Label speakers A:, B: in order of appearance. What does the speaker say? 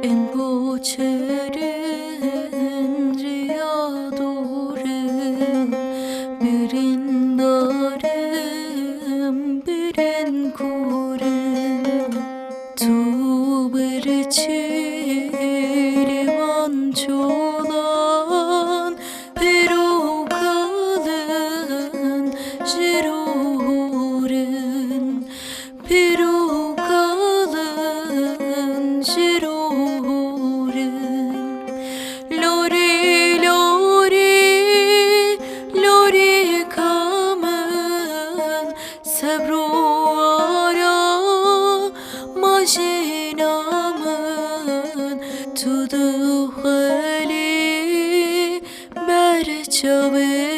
A: En boçerin riyadurem birin darem birin kurem tu berçilivan çolan perukalın jiroren perukalın jiroren lori lori lori kamen sebro ara majinamen tu duhali berçabe